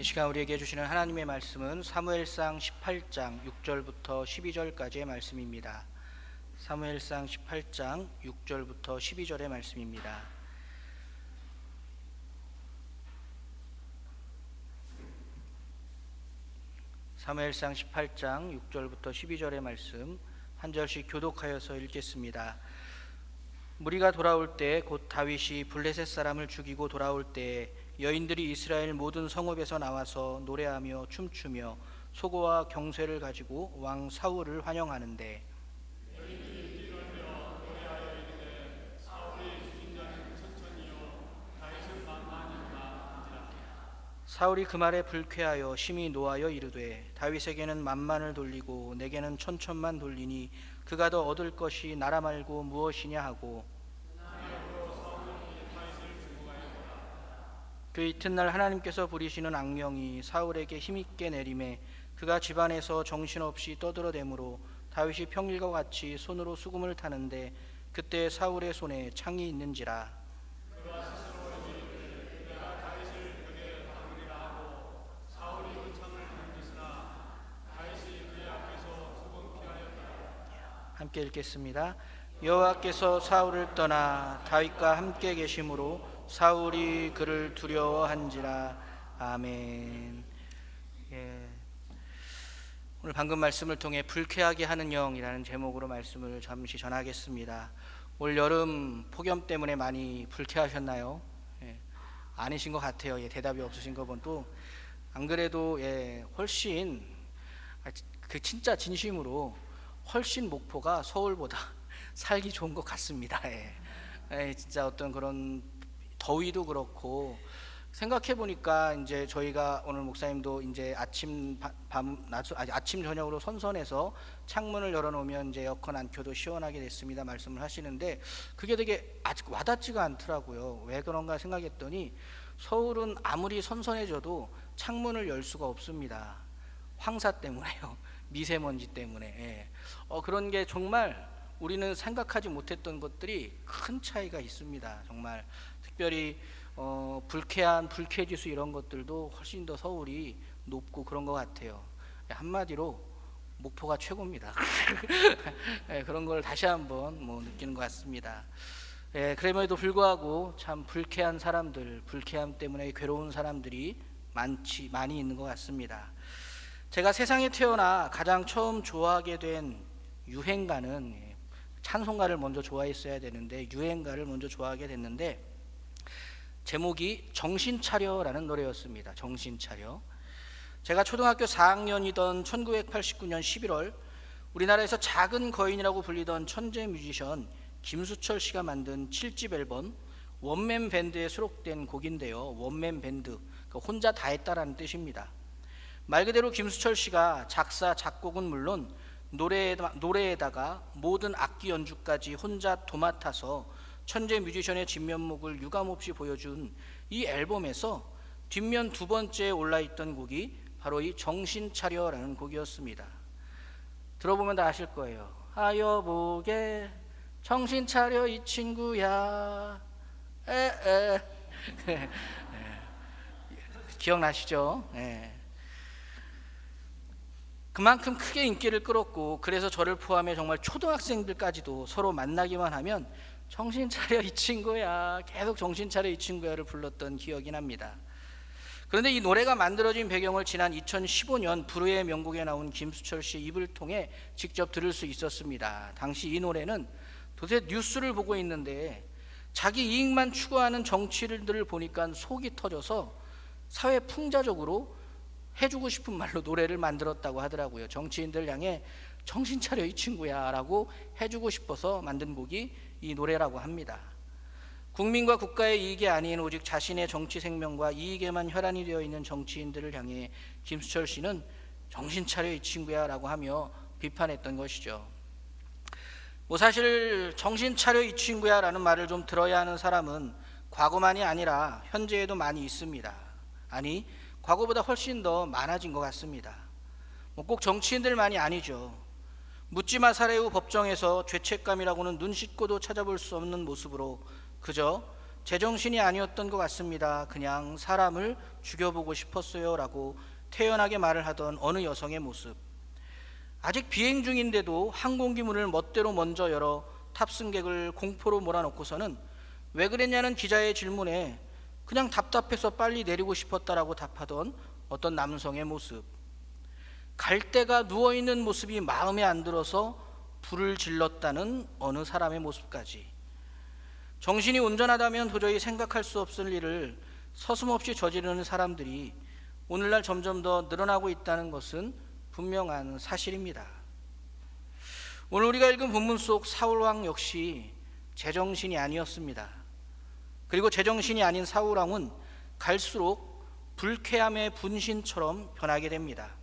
이 시간 우리에게 주시는 하나님의 말씀은 사무엘상 18장 6절부터 12절까지의 말씀입니다. 사무엘상 18장 6절부터 12절의 말씀입니다. 사무엘상 18장 6절부터 12절의 말씀 한 절씩 교독하여서 읽겠습니다. 무리가 돌아올 때 곧 다윗이 블레셋 사람을 죽이고 돌아올 때 여인들이 이스라엘 모든 성읍에서 나와서 노래하며 춤추며 소고와 경쇠를 가지고 왕 사울을 환영하는데 사울이 그 말에 불쾌하여 심히 노하여 이르되 다윗에게는 만만을 돌리고 내게는 천천만 돌리니 그가 더 얻을 것이 나라 말고 무엇이냐 하고 그 이튿날 하나님께서 부리시는 악령이 사울에게 힘있게 내림에 그가 집안에서 정신없이 떠들어대므로 다윗이 평일과 같이 손으로 수금을 타는데 그때 사울의 손에 창이 있는지라. 함께 읽겠습니다. 여호와께서 사울을 떠나 다윗과 함께 계심으로 사울이 그를 두려워한지라. 아멘. 오늘 방금 말씀을 통해 불쾌하게 하는 영이라는 제목으로 말씀을 잠시 전하겠습니다. 올 여름 폭염 때문에 많이 불쾌하셨나요? 아니신 것 같아요. 대답이 없으신 거 보면 또 안 그래도 훨씬 진짜 진심으로 훨씬 목포가 서울보다 살기 좋은 것 같습니다. 진짜 어떤 그런 더위도 그렇고 생각해 보니까 이제 저희가 오늘 목사님도 이제 아침 저녁으로 선선해서 창문을 열어놓으면 이제 에어컨 안 켜도 시원하게 됐습니다 말씀을 하시는데 그게 되게 아직 와닿지가 않더라고요. 왜 그런가 생각했더니 서울은 아무리 선선해져도 창문을 열 수가 없습니다. 황사 때문에요. 미세먼지 때문에. 그런 게 정말 우리는 생각하지 못했던 것들이 큰 차이가 있습니다. 정말 특별히 불쾌지수 이런 것들도 훨씬 더 서울이 높고 그런 것 같아요. 한마디로 목포가 최고입니다. 그런 걸 다시 한번 느끼는 것 같습니다. 그럼에도 불구하고 참 불쾌한 사람들, 불쾌함 때문에 괴로운 사람들이 많이 있는 것 같습니다. 제가 세상에 태어나 가장 처음 좋아하게 된 유행가는 찬송가를 먼저 좋아했어야 되는데 유행가를 먼저 좋아하게 됐는데 제목이 정신차려라는 노래였습니다. 정신차려. 제가 초등학교 4학년이던 1989년 11월 우리나라에서 작은 거인이라고 불리던 천재 뮤지션 김수철 씨가 만든 7집 앨범 원맨 밴드에 수록된 곡인데요. 원맨 밴드, 혼자 다 했다라는 뜻입니다. 말 그대로 김수철 씨가 작사, 작곡은 물론 노래에다가 모든 악기 연주까지 혼자 도맡아서 천재 뮤지션의 진면목을 유감없이 보여준 이 앨범에서 뒷면 두 번째에 올라있던 곡이 바로 이 정신차려라는 곡이었습니다. 들어보면 다 아실 거예요. 여보게 정신차려 이 친구야. 기억나시죠? 그만큼 크게 인기를 끌었고 그래서 저를 포함해 정말 초등학생들까지도 서로 만나기만 하면 정신차려 이 친구야, 계속 정신차려 이 친구야를 불렀던 기억이 납니다. 그런데 이 노래가 만들어진 배경을 지난 2015년 불후의 명곡에 나온 김수철 씨 입을 통해 직접 들을 수 있었습니다. 당시 이 노래는 도대체 뉴스를 보고 있는데 자기 이익만 추구하는 정치인들을 보니까 속이 터져서 사회 풍자적으로 해주고 싶은 말로 노래를 만들었다고 하더라고요. 정치인들 향해 정신 차려 이 친구야 라고 해주고 싶어서 만든 곡이 이 노래라고 합니다. 국민과 국가의 이익이 아닌 오직 자신의 정치 생명과 이익에만 혈안이 되어 있는 정치인들을 향해 김수철 씨는 정신 차려 이 친구야 라고 하며 비판했던 것이죠. 사실 정신 차려 이 친구야 라는 말을 좀 들어야 하는 사람은 과거만이 아니라 현재에도 많이 있습니다. 아니 과거보다 훨씬 더 많아진 것 같습니다. 꼭 정치인들만이 아니죠. 묻지마 사례 후 법정에서 죄책감이라고는 눈 씻고도 찾아볼 수 없는 모습으로 그저 제정신이 아니었던 것 같습니다. 그냥 사람을 죽여보고 싶었어요 라고 태연하게 말을 하던 어느 여성의 모습. 아직 비행 중인데도 항공기 문을 멋대로 먼저 열어 탑승객을 공포로 몰아넣고서는 왜 그랬냐는 기자의 질문에 그냥 답답해서 빨리 내리고 싶었다라고 답하던 어떤 남성의 모습. 갈대가 누워있는 모습이 마음에 안 들어서 불을 질렀다는 어느 사람의 모습까지. 정신이 온전하다면 도저히 생각할 수 없을 일을 서슴없이 저지르는 사람들이 오늘날 점점 더 늘어나고 있다는 것은 분명한 사실입니다. 오늘 우리가 읽은 본문 속 사울왕 역시 제정신이 아니었습니다. 그리고 제정신이 아닌 사울왕은 갈수록 불쾌함의 분신처럼 변하게 됩니다.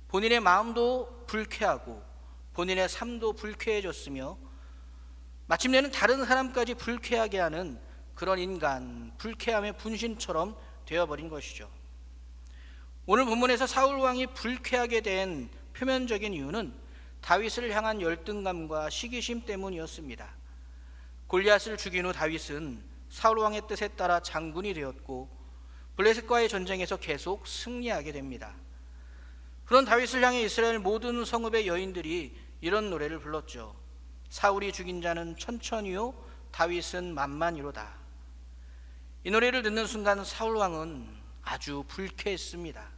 본인의 마음도 불쾌하고 본인의 삶도 불쾌해졌으며 마침내는 다른 사람까지 불쾌하게 하는 그런 인간, 불쾌함의 분신처럼 되어버린 것이죠. 오늘 본문에서 사울왕이 불쾌하게 된 표면적인 이유는 다윗을 향한 열등감과 시기심 때문이었습니다. 골리앗을 죽인 후 다윗은 사울왕의 뜻에 따라 장군이 되었고 블레셋과의 전쟁에서 계속 승리하게 됩니다. 그런 다윗을 향해 이스라엘 모든 성읍의 여인들이 이런 노래를 불렀죠. 사울이 죽인 자는 천천히요 다윗은 만만히로다. 이 노래를 듣는 순간 사울왕은 아주 불쾌했습니다.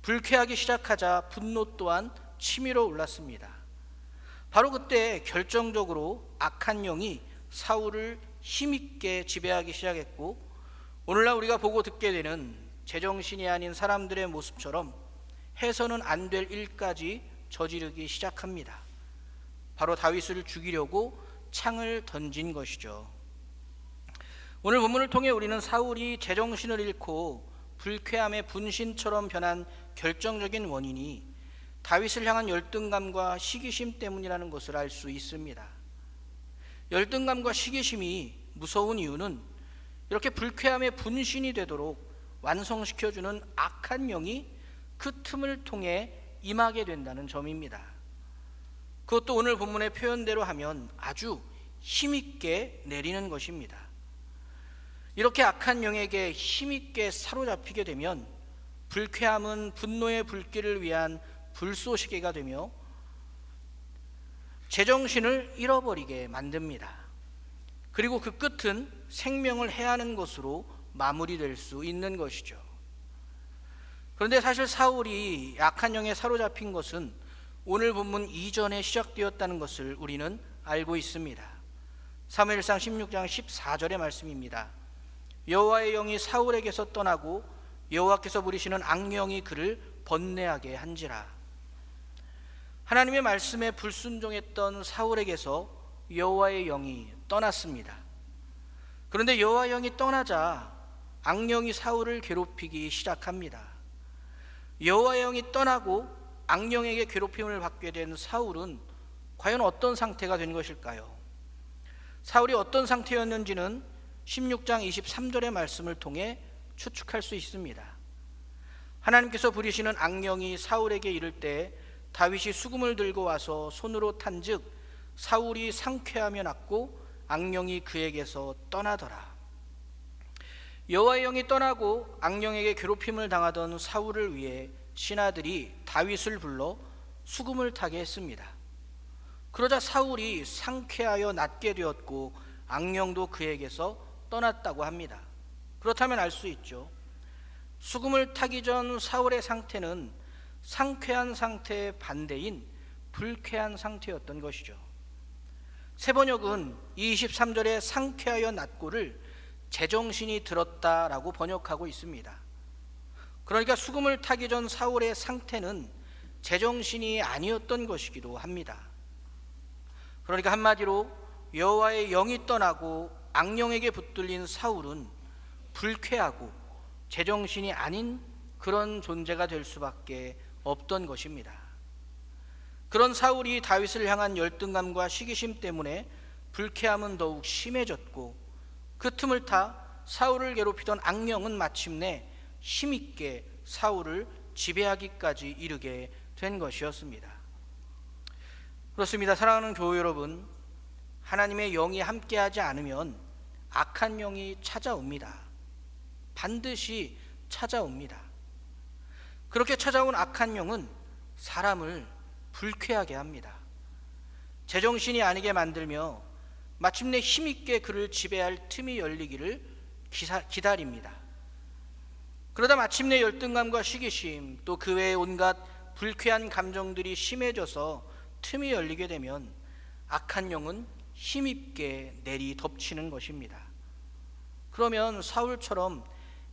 불쾌하기 시작하자 분노 또한 치밀어 올랐습니다. 바로 그때 결정적으로 악한 영이 사울을 힘있게 지배하기 시작했고 오늘날 우리가 보고 듣게 되는 제정신이 아닌 사람들의 모습처럼 해서는 안 될 일까지 저지르기 시작합니다. 바로 다윗을 죽이려고 창을 던진 것이죠. 오늘 본문을 통해 우리는 사울이 제정신을 잃고 불쾌함의 분신처럼 변한 결정적인 원인이 다윗을 향한 열등감과 시기심 때문이라는 것을 알 수 있습니다. 열등감과 시기심이 무서운 이유는 이렇게 불쾌함의 분신이 되도록 완성시켜주는 악한 영이 그 틈을 통해 임하게 된다는 점입니다. 그것도 오늘 본문의 표현대로 하면 아주 힘있게 내리는 것입니다. 이렇게 악한 영에게 힘있게 사로잡히게 되면 불쾌함은 분노의 불길을 위한 불쏘시개가 되며 제정신을 잃어버리게 만듭니다. 그리고 그 끝은 생명을 해하는 것으로 마무리될 수 있는 것이죠. 그런데 사실 사울이 악한 영에 사로잡힌 것은 오늘 본문 이전에 시작되었다는 것을 우리는 알고 있습니다. 사무엘상 16장 14절의 말씀입니다. 여호와의 영이 사울에게서 떠나고 여호와께서 부리시는 악령이 그를 번뇌하게 한지라. 하나님의 말씀에 불순종했던 사울에게서 여호와의 영이 떠났습니다. 그런데 여호와의 영이 떠나자 악령이 사울을 괴롭히기 시작합니다. 여호와의 영이 떠나고 악령에게 괴롭힘을 받게 된 사울은 과연 어떤 상태가 된 것일까요? 사울이 어떤 상태였는지는 16장 23절의 말씀을 통해 추측할 수 있습니다. 하나님께서 부리시는 악령이 사울에게 이를 때 다윗이 수금을 들고 와서 손으로 탄즉 사울이 상쾌하며 낫고 악령이 그에게서 떠나더라. 여호와의 영이 떠나고 악령에게 괴롭힘을 당하던 사울을 위해 신하들이 다윗을 불러 수금을 타게 했습니다. 그러자 사울이 상쾌하여 낫게 되었고 악령도 그에게서 떠났다고 합니다. 그렇다면 알 수 있죠. 수금을 타기 전 사울의 상태는 상쾌한 상태의 반대인 불쾌한 상태였던 것이죠. 세번역은 23절에 상쾌하여 낫고를 제정신이 들었다라고 번역하고 있습니다. 그러니까 수금을 타기 전 사울의 상태는 제정신이 아니었던 것이기도 합니다. 그러니까 한마디로 여호와의 영이 떠나고 악령에게 붙들린 사울은 불쾌하고 제정신이 아닌 그런 존재가 될 수밖에 없던 것입니다. 그런 사울이 다윗을 향한 열등감과 시기심 때문에 불쾌함은 더욱 심해졌고 그 틈을 타 사울을 괴롭히던 악령은 마침내 힘있게 사울을 지배하기까지 이르게 된 것이었습니다. 그렇습니다. 사랑하는 교우 여러분, 하나님의 영이 함께하지 않으면 악한 영이 찾아옵니다. 반드시 찾아옵니다. 그렇게 찾아온 악한 영은 사람을 불쾌하게 합니다. 제정신이 아니게 만들며 마침내 힘있게 그를 지배할 틈이 열리기를 기다립니다. 그러다 마침내 열등감과 시기심, 또 그 외의 온갖 불쾌한 감정들이 심해져서 틈이 열리게 되면 악한 영은 힘있게 내리덮치는 것입니다. 그러면 사울처럼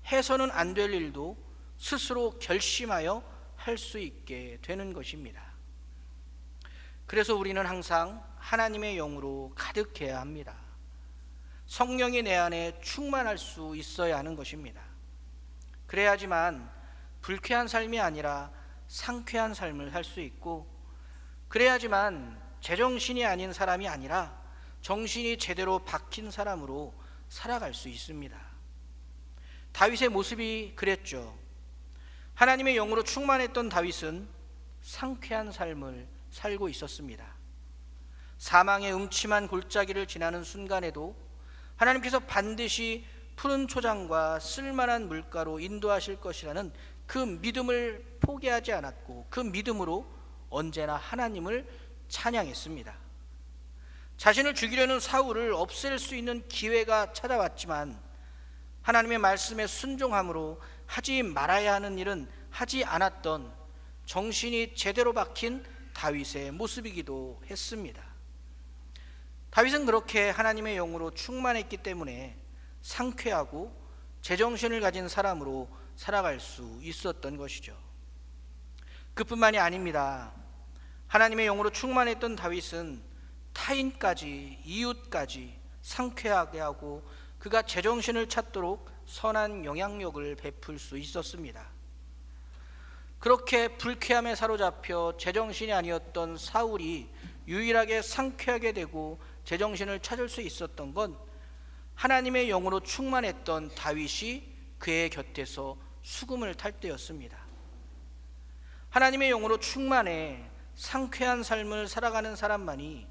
해서는 안 될 일도 스스로 결심하여 할 수 있게 되는 것입니다. 그래서 우리는 항상 하나님의 영으로 가득해야 합니다. 성령이 내 안에 충만할 수 있어야 하는 것입니다. 그래야지만 불쾌한 삶이 아니라 상쾌한 삶을 살 수 있고, 그래야지만 제정신이 아닌 사람이 아니라 정신이 제대로 박힌 사람으로 살아갈 수 있습니다. 다윗의 모습이 그랬죠. 하나님의 영으로 충만했던 다윗은 상쾌한 삶을 살고 있었습니다. 사망의 음침한 골짜기를 지나는 순간에도 하나님께서 반드시 푸른 초장과 쓸만한 물가로 인도하실 것이라는 그 믿음을 포기하지 않았고, 그 믿음으로 언제나 하나님을 찬양했습니다. 자신을 죽이려는 사울을 없앨 수 있는 기회가 찾아왔지만 하나님의 말씀에 순종함으로 하지 말아야 하는 일은 하지 않았던 정신이 제대로 박힌 다윗의 모습이기도 했습니다. 다윗은 그렇게 하나님의 영으로 충만했기 때문에 상쾌하고 제정신을 가진 사람으로 살아갈 수 있었던 것이죠. 그뿐만이 아닙니다. 하나님의 영으로 충만했던 다윗은 타인까지, 이웃까지 상쾌하게 하고 그가 제정신을 찾도록 선한 영향력을 베풀 수 있었습니다. 그렇게 불쾌함에 사로잡혀 제정신이 아니었던 사울이 유일하게 상쾌하게 되고 제정신을 찾을 수 있었던 건 하나님의 영으로 충만했던 다윗이 그의 곁에서 수금을 탈 때였습니다. 하나님의 영으로 충만해 상쾌한 삶을 살아가는 사람만이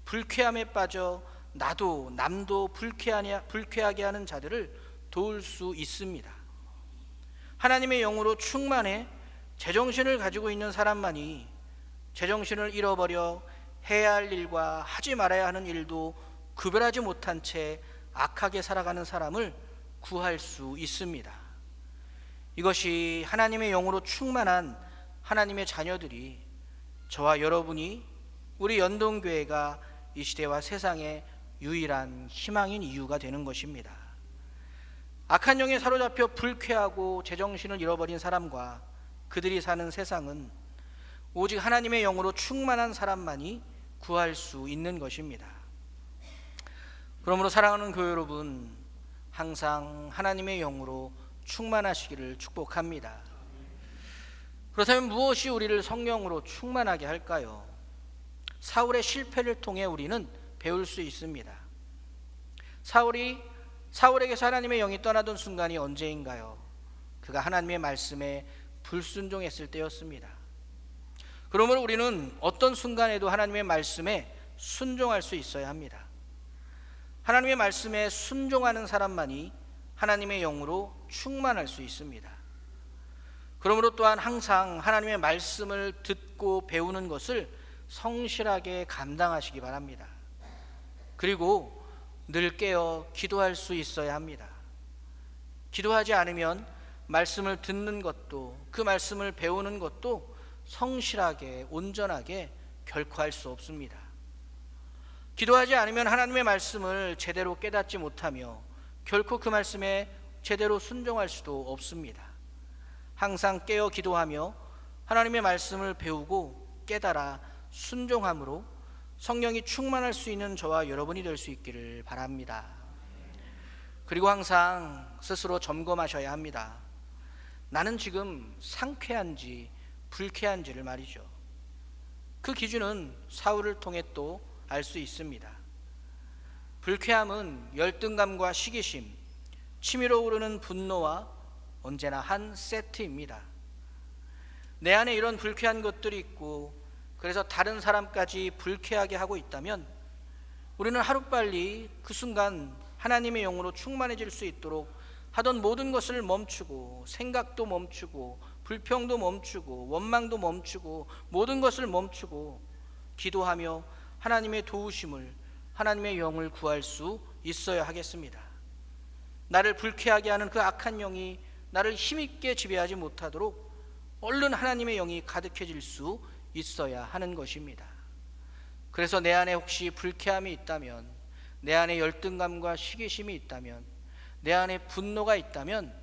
불쾌함에 빠져 나도 남도 불쾌하게 하는 자들을 도울 수 있습니다. 하나님의 영으로 충만해 제정신을 가지고 있는 사람만이 제정신을 잃어버려 해야 할 일과 하지 말아야 하는 일도 구별하지 못한 채 악하게 살아가는 사람을 구할 수 있습니다. 이것이 하나님의 영으로 충만한 하나님의 자녀들이, 저와 여러분이, 우리 연동교회가 이 시대와 세상의 유일한 희망인 이유가 되는 것입니다. 악한 영에 사로잡혀 불쾌하고 제정신을 잃어버린 사람과 그들이 사는 세상은 오직 하나님의 영으로 충만한 사람만이 구할 수 있는 것입니다. 그러므로 사랑하는 교회 여러분, 항상 하나님의 영으로 충만하시기를 축복합니다. 그렇다면 무엇이 우리를 성령으로 충만하게 할까요? 사울의 실패를 통해 우리는 배울 수 있습니다. 사울에게서 하나님의 영이 떠나던 순간이 언제인가요? 그가 하나님의 말씀에 불순종했을 때였습니다. 그러므로 우리는 어떤 순간에도 하나님의 말씀에 순종할 수 있어야 합니다. 하나님의 말씀에 순종하는 사람만이 하나님의 영으로 충만할 수 있습니다. 그러므로 또한 항상 하나님의 말씀을 듣고 배우는 것을 성실하게 감당하시기 바랍니다. 그리고 늘 깨어 기도할 수 있어야 합니다. 기도하지 않으면 말씀을 듣는 것도, 그 말씀을 배우는 것도 성실하게, 온전하게 결코 할 수 없습니다. 기도하지 않으면 하나님의 말씀을 제대로 깨닫지 못하며 결코 그 말씀에 제대로 순종할 수도 없습니다. 항상 깨어 기도하며 하나님의 말씀을 배우고 깨달아 순종함으로 성령이 충만할 수 있는 저와 여러분이 될 수 있기를 바랍니다. 그리고 항상 스스로 점검하셔야 합니다. 나는 지금 상쾌한지 불쾌한지를 말이죠. 그 기준은 사울을 통해 또 알 수 있습니다. 불쾌함은 열등감과 시기심, 치밀어 오르는 분노와 언제나 한 세트입니다. 내 안에 이런 불쾌한 것들이 있고 그래서 다른 사람까지 불쾌하게 하고 있다면 우리는 하루빨리 그 순간 하나님의 영으로 충만해질 수 있도록 하던 모든 것을 멈추고, 생각도 멈추고, 불평도 멈추고, 원망도 멈추고, 모든 것을 멈추고 기도하며 하나님의 도우심을, 하나님의 영을 구할 수 있어야 하겠습니다. 나를 불쾌하게 하는 그 악한 영이 나를 힘있게 지배하지 못하도록 얼른 하나님의 영이 가득해질 수 있어야 하는 것입니다. 그래서 내 안에 혹시 불쾌함이 있다면, 내 안에 열등감과 시기심이 있다면, 내 안에 분노가 있다면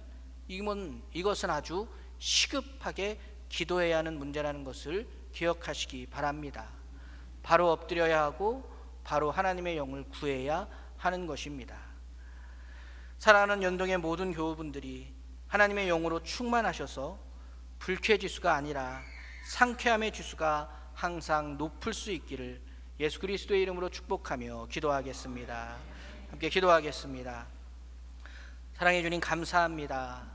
이것은 아주 시급하게 기도해야 하는 문제라는 것을 기억하시기 바랍니다. 바로 엎드려야 하고 바로 하나님의 영을 구해야 하는 것입니다. 사랑하는 연동의 모든 교우분들이 하나님의 영으로 충만하셔서 불쾌 지수가 아니라 상쾌함의 지수가 항상 높을 수 있기를 예수 그리스도의 이름으로 축복하며 기도하겠습니다. 함께 기도하겠습니다. 사랑해 주님 감사합니다.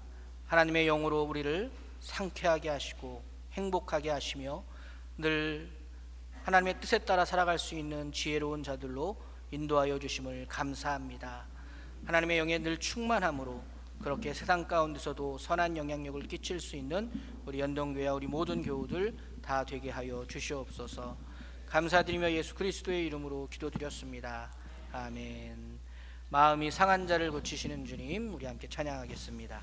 하나님의 영으로 우리를 상쾌하게 하시고 행복하게 하시며 늘 하나님의 뜻에 따라 살아갈 수 있는 지혜로운 자들로 인도하여 주심을 감사합니다. 하나님의 영에 늘 충만함으로 그렇게 세상 가운데서도 선한 영향력을 끼칠 수 있는 우리 연동교회와 우리 모든 교우들 다 되게 하여 주시옵소서. 감사드리며 예수 그리스도의 이름으로 기도드렸습니다. 아멘. 마음이 상한 자를 고치시는 주님, 우리 함께 찬양하겠습니다.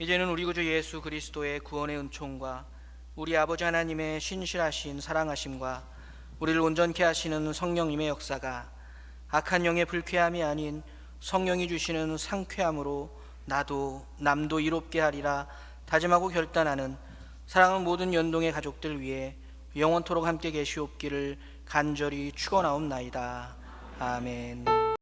이제는 우리 구주 예수 그리스도의 구원의 은총과 우리 아버지 하나님의 신실하신 사랑하심과 우리를 온전케 하시는 성령님의 역사가 악한 영의 불쾌함이 아닌 성령이 주시는 상쾌함으로 나도 남도 이롭게 하리라 다짐하고 결단하는 사랑하는 모든 연동의 가족들 위해 영원토록 함께 계시옵기를 간절히 축원하옵나이다. 아멘.